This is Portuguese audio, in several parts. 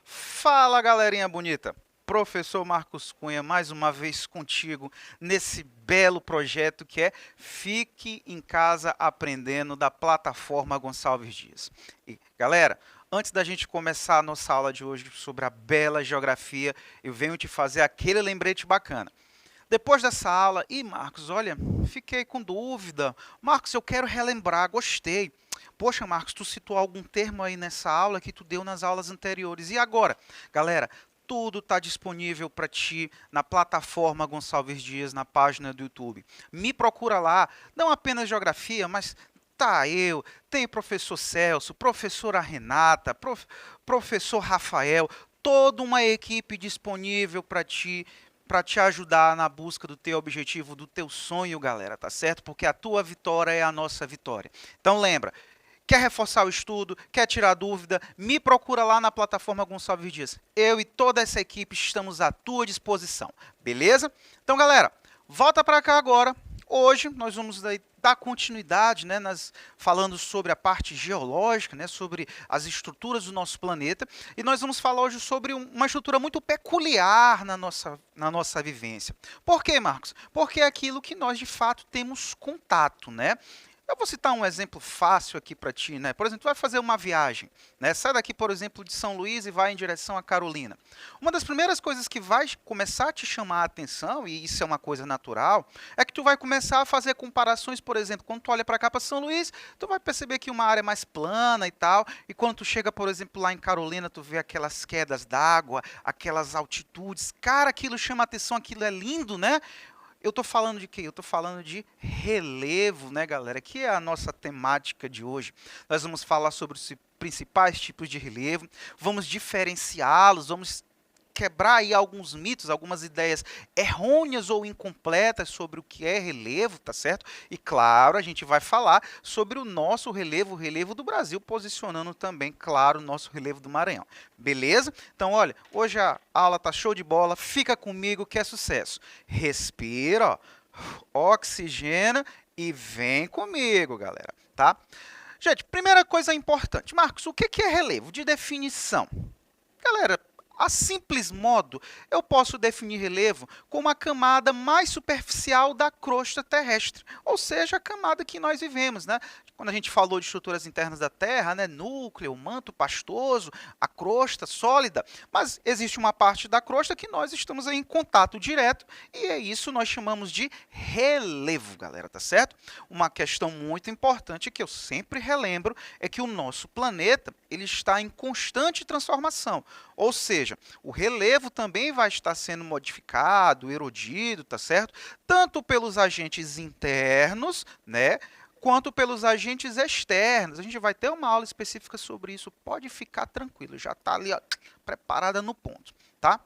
Fala, galerinha bonita! Professor Marcos Cunha, mais uma vez contigo nesse belo projeto que é Fique em Casa Aprendendo, da plataforma Gonçalves Dias. E, galera, antes da gente começar a nossa aula de hoje sobre a bela geografia, eu venho te fazer aquele lembrete bacana. Depois dessa aula, Marcos, olha, fiquei com dúvida. Marcos, eu quero relembrar, gostei. Poxa, Marcos, tu citou algum termo aí nessa aula que tu deu nas aulas anteriores. E agora? Galera, tudo está disponível para ti na plataforma Gonçalves Dias, na página do YouTube. Me procura lá, não apenas geografia, mas tá tem o professor Celso, professora Renata, professor Rafael, toda uma equipe disponível para te ajudar na busca do teu objetivo, do teu sonho, galera, tá certo? Porque a tua vitória é a nossa vitória. Então lembra, quer reforçar o estudo, quer tirar dúvida, me procura lá na plataforma Gonçalves Dias. Eu e toda essa equipe estamos à tua disposição, beleza? Então, galera, volta para cá agora. Hoje nós vamos dar continuidade, né, falando sobre a parte geológica, né, sobre as estruturas do nosso planeta. E nós vamos falar hoje sobre uma estrutura muito peculiar na nossa vivência. Por quê, Marcos? Porque é aquilo que nós, de fato, temos contato, né? Eu vou citar um exemplo fácil aqui para ti, né? Por exemplo, tu vai fazer uma viagem, né? Sai daqui, por exemplo, de São Luís e vai em direção a Carolina. Uma das primeiras coisas que vai começar a te chamar a atenção, e isso é uma coisa natural, é que tu vai começar a fazer comparações, por exemplo, quando tu olha para cá para São Luís, tu vai perceber que uma área é mais plana e tal, e quando tu chega, por exemplo, lá em Carolina, tu vê aquelas quedas d'água, aquelas altitudes, cara, aquilo chama a atenção, aquilo é lindo, né? Eu estou falando de quê? Eu estou falando de relevo, né, galera? Que é a nossa temática de hoje. Nós vamos falar sobre os principais tipos de relevo, vamos diferenciá-los, vamos quebrar aí alguns mitos, algumas ideias errôneas ou incompletas sobre o que é relevo, tá certo? E claro, a gente vai falar sobre o nosso relevo, o relevo do Brasil, posicionando também, claro, o nosso relevo do Maranhão. Beleza? Então, olha, hoje a aula tá show de bola, fica comigo que é sucesso. Respira, ó, oxigena e vem comigo, galera, tá? Gente, primeira coisa importante. Marcos, o que é relevo? De definição. Galera, a simples modo, eu posso definir relevo como a camada mais superficial da crosta terrestre, ou seja, a camada que nós vivemos, né? Quando a gente falou de estruturas internas da Terra, né? Núcleo, manto pastoso, a crosta sólida, mas existe uma parte da crosta que nós estamos aí em contato direto e é isso nós chamamos de relevo, galera, tá certo? Uma questão muito importante que eu sempre relembro é que o nosso planeta ele está em constante transformação, ou seja, o relevo também vai estar sendo modificado, erodido, tá certo? Tanto pelos agentes internos, né? Quanto pelos agentes externos. A gente vai ter uma aula específica sobre isso, pode ficar tranquilo, já está ali ó, preparada no ponto, tá?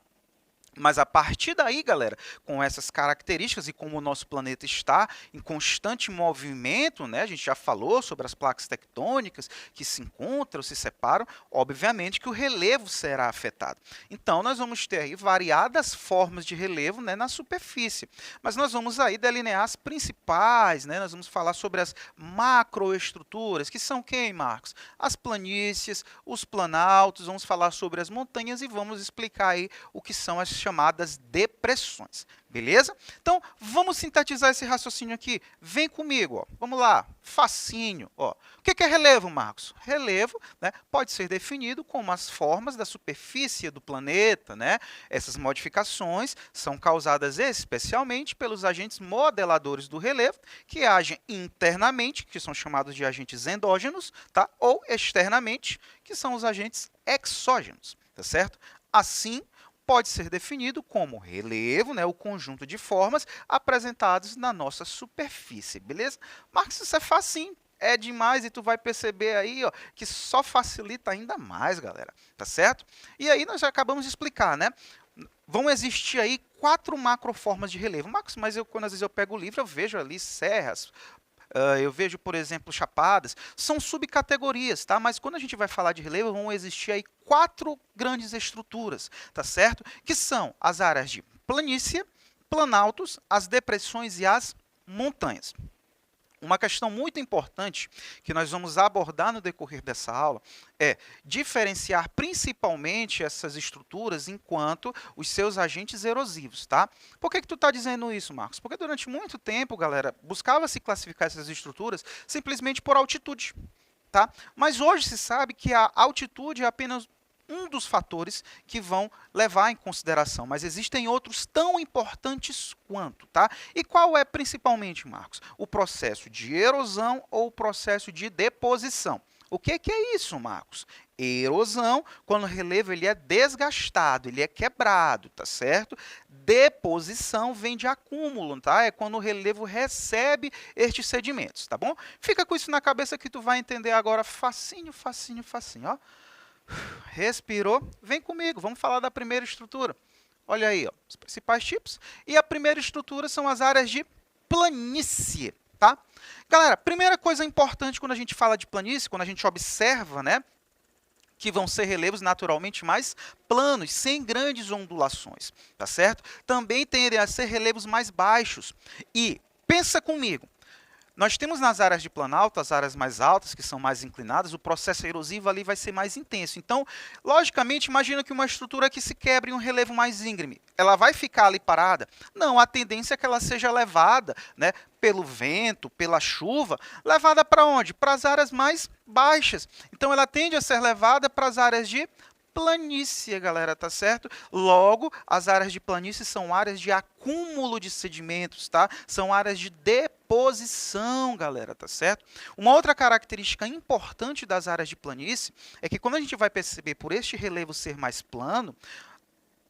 Mas a partir daí, galera, com essas características e como o nosso planeta está em constante movimento, né? A gente já falou sobre as placas tectônicas que se encontram, se separam, obviamente que o relevo será afetado. Então, nós vamos ter aí variadas formas de relevo, né, na superfície. Mas nós vamos aí delinear as principais, né? Nós vamos falar sobre as macroestruturas, que são quem, Marcos? As planícies, os planaltos, vamos falar sobre as montanhas e vamos explicar aí o que são as chamadas depressões, beleza? Então, vamos sintetizar esse raciocínio aqui. Vem comigo, ó. Vamos lá, facinho. Ó. O que é relevo, Marcos? Relevo, né, pode ser definido como as formas da superfície do planeta, né? Essas modificações são causadas especialmente pelos agentes modeladores do relevo, que agem internamente, que são chamados de agentes endógenos, tá? Ou externamente, que são os agentes exógenos, tá certo? Assim, pode ser definido como relevo, né, o conjunto de formas apresentadas na nossa superfície, beleza? Marcos, isso é facinho, é demais e tu vai perceber aí ó, que só facilita ainda mais, galera, tá certo? E aí nós já acabamos de explicar, né? Vão existir aí 4 macroformas de relevo. Marcos, mas quando às vezes eu pego o livro, eu vejo ali serras, eu vejo, por exemplo, chapadas, são subcategorias, tá? Mas quando a gente vai falar de relevo, vão existir aí 4 grandes estruturas, tá certo? Que são as áreas de planície, planaltos, as depressões e as montanhas. Uma questão muito importante que nós vamos abordar no decorrer dessa aula é diferenciar principalmente essas estruturas enquanto os seus agentes erosivos, tá? Por que tu está dizendo isso, Marcos? Porque durante muito tempo, galera, buscava-se classificar essas estruturas simplesmente por altitude, tá? Mas hoje se sabe que a altitude é apenas um dos fatores que vão levar em consideração, mas existem outros tão importantes quanto, tá? E qual é principalmente, Marcos? O processo de erosão ou o processo de deposição. O que é isso, Marcos? Erosão, quando o relevo ele é desgastado, ele é quebrado, tá certo? Deposição vem de acúmulo, tá? É quando o relevo recebe estes sedimentos, tá bom? Fica com isso na cabeça que tu vai entender agora facinho, facinho, facinho, ó. Respirou, vem comigo, vamos falar da primeira estrutura. Olha aí, ó, os principais tipos. E a primeira estrutura são as áreas de planície, tá? Galera, primeira coisa importante quando a gente fala de planície, quando a gente observa, né, que vão ser relevos naturalmente mais planos, sem grandes ondulações, tá certo? Também tendem a ser relevos mais baixos. E pensa comigo, nós temos nas áreas de planalto, as áreas mais altas, que são mais inclinadas, o processo erosivo ali vai ser mais intenso. Então, logicamente, imagina que uma estrutura que se quebre em um relevo mais íngreme, ela vai ficar ali parada? Não, a tendência é que ela seja levada, né, pelo vento, pela chuva, levada para onde? Para as áreas mais baixas. Então, ela tende a ser levada para as áreas de planície, galera, tá certo? Logo, as áreas de planície são áreas de acúmulo de sedimentos, tá? São áreas de deposição, galera, tá certo? Uma outra característica importante das áreas de planície é que quando a gente vai perceber por este relevo ser mais plano,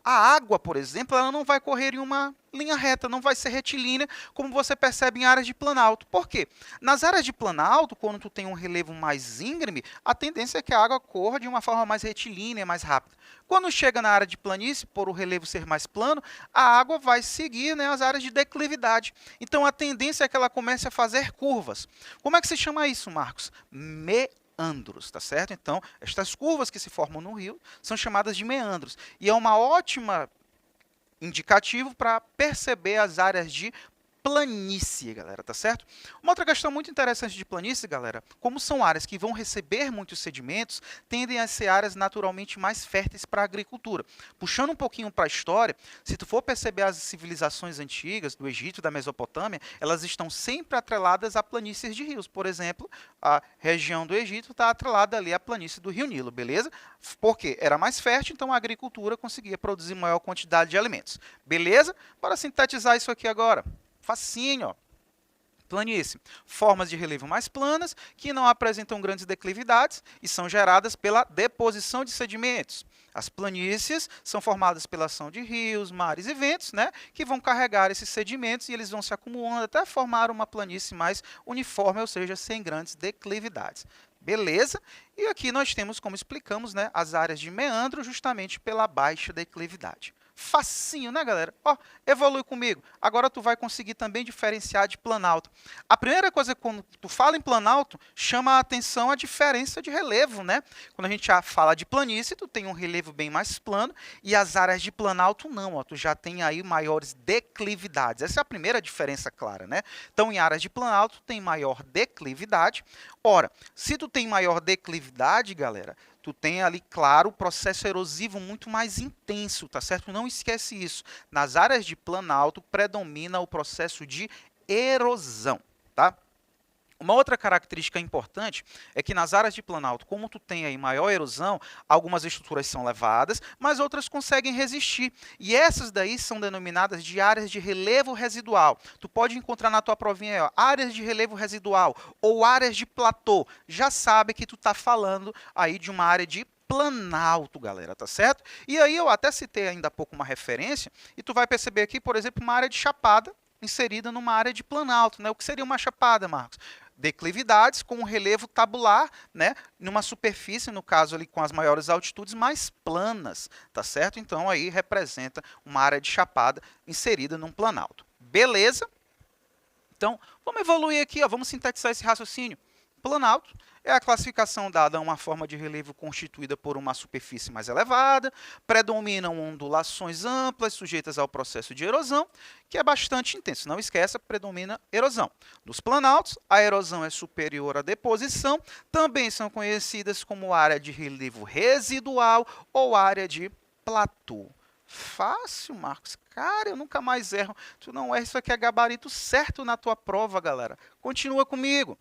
a água, por exemplo, ela não vai correr em uma linha reta, não vai ser retilínea, como você percebe em áreas de planalto. Por quê? Nas áreas de planalto, quando tu tem um relevo mais íngreme, a tendência é que a água corra de uma forma mais retilínea, mais rápida. Quando chega na área de planície, por o relevo ser mais plano, a água vai seguir, né, as áreas de declividade. Então, a tendência é que ela comece a fazer curvas. Como é que se chama isso, Marcos? Meandros, tá certo? Então, estas curvas que se formam no rio são chamadas de meandros. E é uma ótima indicativo para perceber as áreas de planície, galera, tá certo? Uma outra questão muito interessante de planície, galera, como são áreas que vão receber muitos sedimentos, tendem a ser áreas naturalmente mais férteis para a agricultura. Puxando um pouquinho para a história, se tu for perceber as civilizações antigas do Egito e da Mesopotâmia, elas estão sempre atreladas a planícies de rios. Por exemplo, a região do Egito está atrelada ali à planície do Rio Nilo, beleza? Porque era mais fértil, então a agricultura conseguia produzir maior quantidade de alimentos. Beleza? Para sintetizar isso aqui agora, facinho, ó. Planície. Formas de relevo mais planas, que não apresentam grandes declividades e são geradas pela deposição de sedimentos. As planícies são formadas pela ação de rios, mares e ventos, né, que vão carregar esses sedimentos e eles vão se acumulando até formar uma planície mais uniforme, ou seja, sem grandes declividades. Beleza? E aqui nós temos, como explicamos, né, as áreas de meandro justamente pela baixa declividade. Facinho, né, galera? Ó, evolui comigo. Agora tu vai conseguir também diferenciar de planalto. A primeira coisa, quando tu fala em planalto, chama a atenção a diferença de relevo, né? Quando a gente já fala de planície, tu tem um relevo bem mais plano e as áreas de planalto não, ó, tu já tem aí maiores declividades. Essa é a primeira diferença clara, né? Então, em áreas de planalto, tu tem maior declividade. Ora, se tu tem maior declividade, galera, tu tem ali, claro, o processo erosivo muito mais intenso, tá certo? Não esquece isso. Nas áreas de planalto predomina o processo de erosão, tá? Uma outra característica importante é que nas áreas de planalto, como tu tem aí maior erosão, algumas estruturas são levadas, mas outras conseguem resistir. E essas daí são denominadas de áreas de relevo residual. Tu pode encontrar na tua provinha aí, ó, áreas de relevo residual ou áreas de platô. Já sabe que tu está falando aí de uma área de planalto, galera, tá certo? E aí eu até citei ainda há pouco uma referência, e tu vai perceber aqui, por exemplo, uma área de chapada inserida numa área de planalto, né? O que seria uma chapada, Marcos? Declividades com um relevo tabular, né, numa superfície, no caso ali com as maiores altitudes, mais planas, tá certo? Então aí representa uma área de chapada inserida num planalto. Beleza? Então, vamos evoluir aqui, ó, vamos sintetizar esse raciocínio. Planalto é a classificação dada a uma forma de relevo constituída por uma superfície mais elevada, predominam ondulações amplas sujeitas ao processo de erosão, que é bastante intenso. Não esqueça, predomina erosão. Nos planaltos, a erosão é superior à deposição, também são conhecidas como área de relevo residual ou área de platô. Fácil, Marcos. Cara, eu nunca mais erro. Tu não erra, isso aqui é gabarito certo na tua prova, galera. Continua comigo.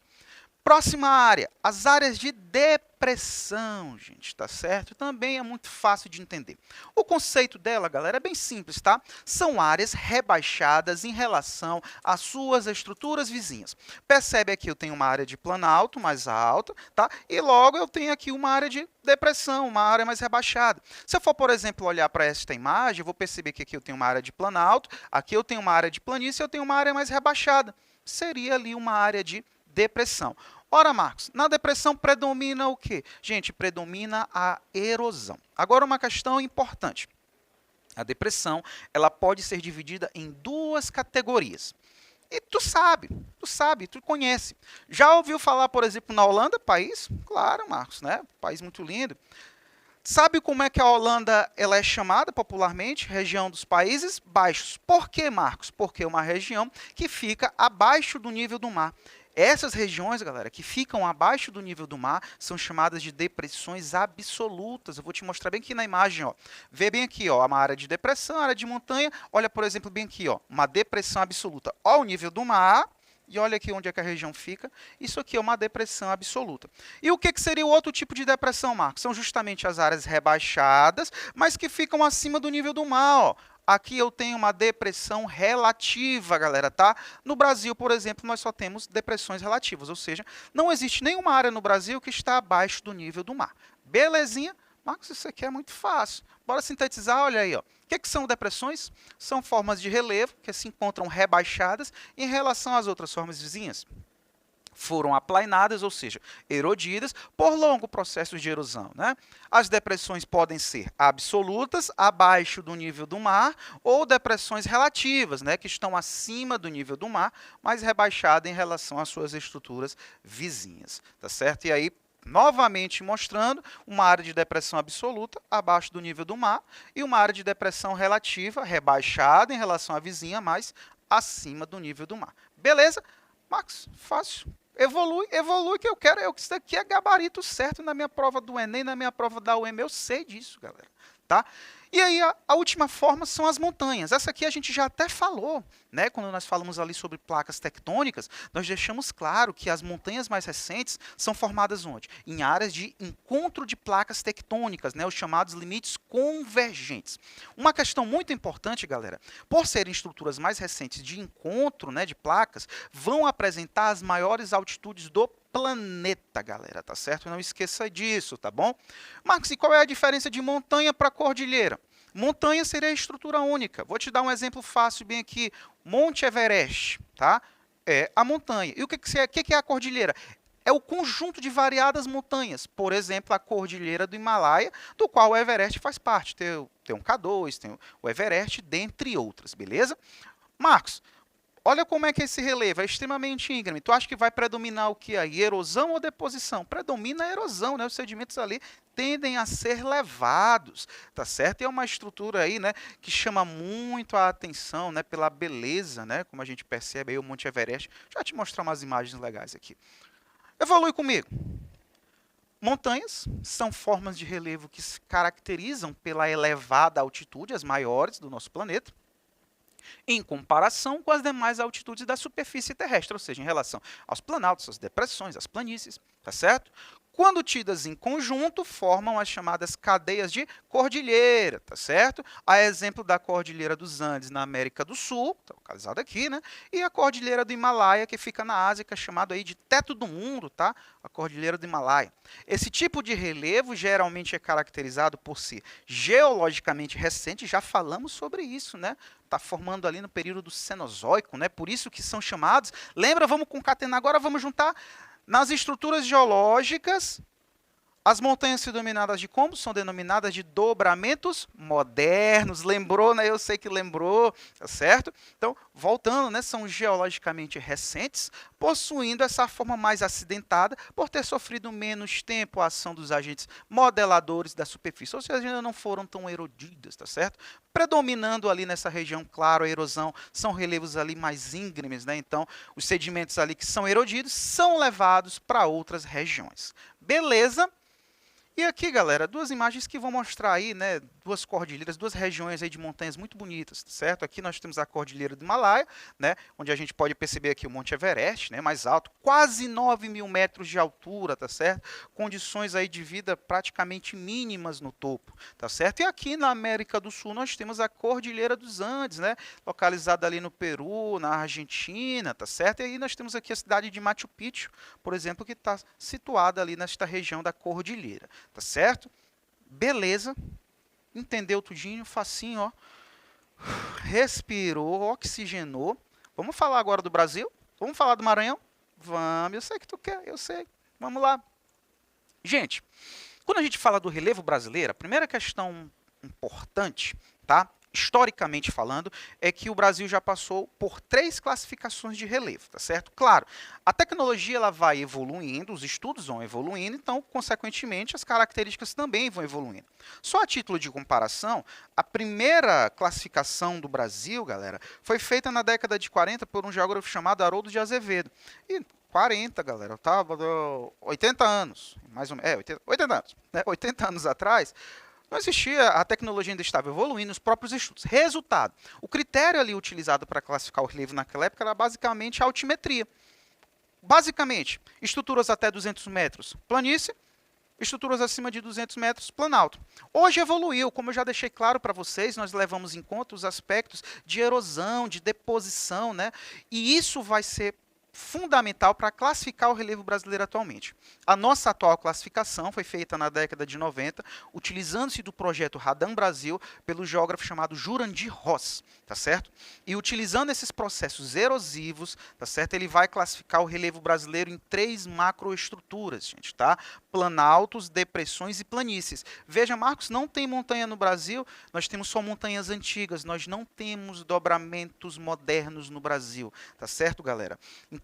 Próxima área, as áreas de depressão, gente, tá certo? Também é muito fácil de entender. O conceito dela, galera, é bem simples, tá? São áreas rebaixadas em relação às suas estruturas vizinhas. Percebe aqui, eu tenho uma área de planalto mais alta, tá? E logo eu tenho aqui uma área de depressão, uma área mais rebaixada. Se eu for, por exemplo, olhar para esta imagem, eu vou perceber que aqui eu tenho uma área de planalto, aqui eu tenho uma área de planície e eu tenho uma área mais rebaixada. Seria ali uma área de depressão. Ora, Marcos, na depressão predomina o quê? Gente, predomina a erosão. Agora, uma questão importante. A depressão, ela pode ser dividida em duas categorias. E tu conhece. Já ouviu falar, por exemplo, na Holanda, país? Claro, Marcos, né? País muito lindo. Sabe como é que a Holanda ela é chamada popularmente? Região dos Países Baixos. Por quê, Marcos? Porque é uma região que fica abaixo do nível do mar. Essas regiões, galera, que ficam abaixo do nível do mar, são chamadas de depressões absolutas. Eu vou te mostrar bem aqui na imagem, ó. Vê bem aqui, ó, uma área de depressão, área de montanha. Olha, por exemplo, bem aqui, ó, uma depressão absoluta. Ó o nível do mar, e olha aqui onde é que a região fica. Isso aqui é uma depressão absoluta. E o que seria o outro tipo de depressão, Marcos? São justamente as áreas rebaixadas, mas que ficam acima do nível do mar, ó. Aqui eu tenho uma depressão relativa, galera, tá? No Brasil, por exemplo, nós só temos depressões relativas, ou seja, não existe nenhuma área no Brasil que está abaixo do nível do mar. Belezinha? Marcos, isso aqui é muito fácil. Bora sintetizar, olha aí, ó. O que são depressões? São formas de relevo que se encontram rebaixadas em relação às outras formas vizinhas. Foram aplainadas, ou seja, erodidas por longo processo de erosão, né? As depressões podem ser absolutas, abaixo do nível do mar, ou depressões relativas, né, que estão acima do nível do mar, mas rebaixadas em relação às suas estruturas vizinhas, tá certo? E aí, novamente mostrando uma área de depressão absoluta abaixo do nível do mar e uma área de depressão relativa, rebaixada em relação à vizinha, mas acima do nível do mar. Beleza? Marcos, fácil. Evolui que eu quero. Isso daqui é gabarito certo na minha prova do Enem, na minha prova da UEM. Eu sei disso, galera. Tá? E aí, a última forma são as montanhas. Essa aqui a gente já até falou, né? Quando nós falamos ali sobre placas tectônicas, nós deixamos claro que as montanhas mais recentes são formadas onde? Em áreas de encontro de placas tectônicas, né? Os chamados limites convergentes. Uma questão muito importante, galera, por serem estruturas mais recentes de encontro, né, de placas, vão apresentar as maiores altitudes do planeta, galera, tá certo? Não esqueça disso, tá bom? Marcos, e qual é a diferença de montanha para cordilheira? Montanha seria a estrutura única. Vou te dar um exemplo fácil bem aqui. Monte Everest, tá? É a montanha. E o que é a cordilheira? É o conjunto de variadas montanhas. Por exemplo, a cordilheira do Himalaia, do qual o Everest faz parte. Tem um K2, tem o Everest, dentre outras, beleza? Marcos, olha como é que esse relevo é extremamente íngreme. Tu acha que vai predominar o que aí? Erosão ou deposição? Predomina a erosão, né? Os sedimentos ali tendem a ser levados, tá certo? E é uma estrutura aí, né, que chama muito a atenção, né, pela beleza, né, como a gente percebe aí o Monte Everest. Deixa eu te mostrar umas imagens legais aqui. Evolui comigo. Montanhas são formas de relevo que se caracterizam pela elevada altitude, as maiores do nosso planeta, em comparação com as demais altitudes da superfície terrestre, ou seja, em relação aos planaltos, às depressões, às planícies, tá certo? Quando tidas em conjunto, formam as chamadas cadeias de cordilheira, tá certo? A exemplo da Cordilheira dos Andes na América do Sul, tá localizada aqui, né? E a Cordilheira do Himalaia, que fica na Ásia, que é chamado aí de teto do mundo, tá? A Cordilheira do Himalaia. Esse tipo de relevo geralmente é caracterizado por ser geologicamente recente, já falamos sobre isso, né? Está formando ali no período do Cenozoico, né? Por isso que são chamados. Lembra? Vamos concatenar agora, vamos juntar nas estruturas geológicas As montanhas são denominadas de como? São denominadas de dobramentos modernos. Lembrou, né? Eu sei que lembrou, tá certo? Então, voltando, né? São geologicamente recentes, possuindo essa forma mais acidentada, por ter sofrido menos tempo a ação dos agentes modeladores da superfície, ou seja, ainda não foram tão erodidas, tá certo? Predominando ali nessa região, claro, a erosão, são relevos ali mais íngremes, né? Então, os sedimentos ali que são erodidos são levados para outras regiões. Beleza? E aqui, galera, duas imagens que vão mostrar aí, né, duas cordilheiras, duas regiões aí de montanhas muito bonitas, certo? Aqui nós temos a Cordilheira do Himalaia, né, onde a gente pode perceber aqui o Monte Everest, né, mais alto, quase 9.000 metros de altura, tá certo? Condições aí de vida praticamente mínimas no topo, tá certo? E aqui na América do Sul nós temos a Cordilheira dos Andes, né, localizada ali no Peru, na Argentina, tá certo? E aí nós temos aqui a cidade de Machu Picchu, por exemplo, que está situada ali nesta região da cordilheira. Tá certo? Beleza. Entendeu tudinho? Facinho, ó. Respirou, oxigenou. Vamos falar agora do Brasil? Vamos falar do Maranhão? Vamos, eu sei que tu quer, eu sei. Vamos lá. Gente, quando a gente fala do relevo brasileiro, a primeira questão importante, tá? Historicamente falando, é que o Brasil já passou por 3 classificações de relevo, tá certo? Claro, a tecnologia ela vai evoluindo, os estudos vão evoluindo, então, consequentemente, as características também vão evoluindo. Só a título de comparação, a primeira classificação do Brasil, galera, foi feita na década de 40 por um geógrafo chamado Haroldo de Azevedo. E 40, galera, tá? 80 anos, mais ou menos, 80 anos, né? 80 anos atrás, não existia, a tecnologia ainda estava evoluindo, os próprios estudos. Resultado, o critério ali utilizado para classificar o relevo naquela época era basicamente a altimetria. Basicamente, estruturas até 200 metros, planície, estruturas acima de 200 metros, planalto. Hoje evoluiu, como eu já deixei claro para vocês, nós levamos em conta os aspectos de erosão, de deposição, né? E isso vai ser fundamental para classificar o relevo brasileiro atualmente. A nossa atual classificação foi feita na década de 90, utilizando-se do projeto Radam Brasil pelo geógrafo chamado Jurandir Ross, tá certo? E utilizando esses processos erosivos, tá certo? Ele vai classificar o relevo brasileiro em 3 macroestruturas, gente, tá? Planaltos, depressões e planícies. Veja, Marcos, não tem montanha no Brasil, nós temos só montanhas antigas, nós não temos dobramentos modernos no Brasil, tá certo, galera?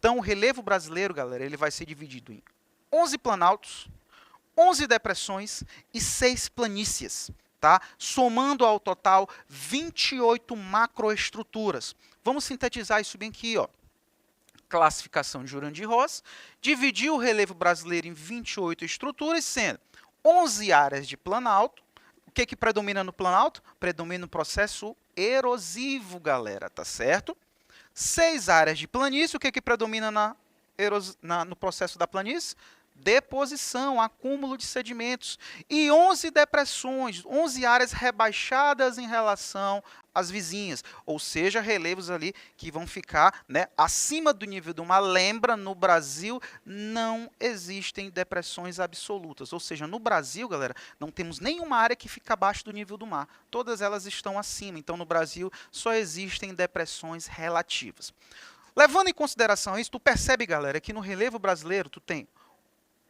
Então, o relevo brasileiro, galera, ele vai ser dividido em 11 planaltos, 11 depressões e 6 planícies, tá? Somando ao total 28 macroestruturas. Vamos sintetizar isso bem aqui, ó. Classificação de Jurandir Ross, dividiu o relevo brasileiro em 28 estruturas, sendo 11 áreas de planalto. O que predomina no planalto? Predomina o processo erosivo, galera, tá certo? 6 áreas de planície, o que predomina no processo da planície? Deposição, acúmulo de sedimentos. E 11 depressões, 11 áreas rebaixadas em relação às vizinhas, ou seja, relevos ali que vão ficar, né, acima do nível do mar. Lembra, no Brasil não existem depressões absolutas, ou seja, no Brasil, galera, não temos nenhuma área que fica abaixo do nível do mar, todas elas estão acima, então no Brasil só existem depressões relativas. Levando em consideração isso, tu percebe, galera, que no relevo brasileiro tu tem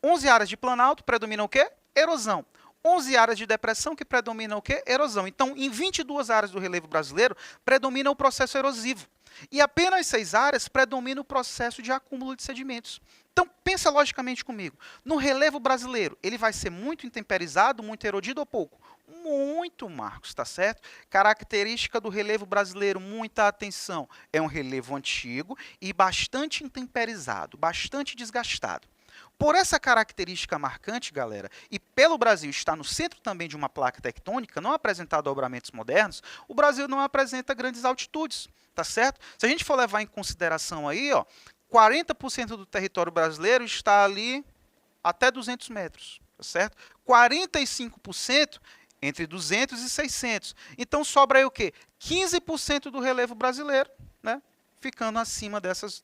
11 áreas de planalto, predomina o quê? Erosão. 11 áreas de depressão, que predomina o quê? Erosão. Então, em 22 áreas do relevo brasileiro, predomina o processo erosivo. E apenas 6 áreas predomina o processo de acúmulo de sedimentos. Então, pensa logicamente comigo. No relevo brasileiro, ele vai ser muito intemperizado, muito erodido ou pouco? Muito, Marcos, tá certo? Característica do relevo brasileiro, muita atenção. É um relevo antigo e bastante intemperizado, bastante desgastado. Por essa característica marcante, galera, e pelo Brasil estar no centro também de uma placa tectônica, não apresentar dobramentos modernos, o Brasil não apresenta grandes altitudes, tá certo? Se a gente for levar em consideração aí, ó, 40% do território brasileiro está ali até 200 metros, tá certo? 45% entre 200 e 600. Então sobra aí o quê? 15% do relevo brasileiro, né, ficando acima dessas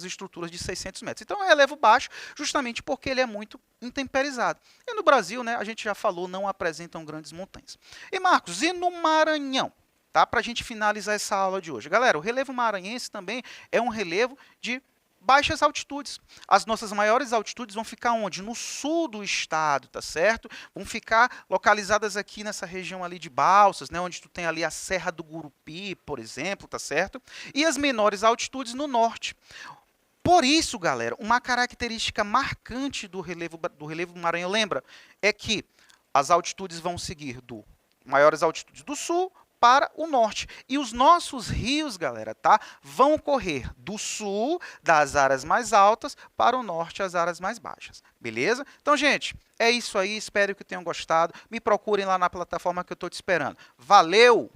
estruturas de 600 metros. Então, é um relevo baixo, justamente porque ele é muito intemperizado. E no Brasil, né, a gente já falou, não apresentam grandes montanhas. E, Marcos, e no Maranhão? Tá? Para a gente finalizar essa aula de hoje. Galera, o relevo maranhense também é um relevo de baixas altitudes. As nossas maiores altitudes vão ficar onde? No sul do estado, tá certo? Vão ficar localizadas aqui nessa região ali de Balsas, né, onde tu tem ali a Serra do Gurupi, por exemplo, tá certo? E as menores altitudes no norte. Por isso, galera, uma característica marcante do relevo Maranhão, lembra, é que as altitudes vão seguir do maiores altitudes do sul para o norte. E os nossos rios, galera, tá, vão correr do sul, das áreas mais altas, para o norte, as áreas mais baixas. Beleza? Então, gente, é isso aí. Espero que tenham gostado. Me procurem lá na plataforma que eu estou te esperando. Valeu!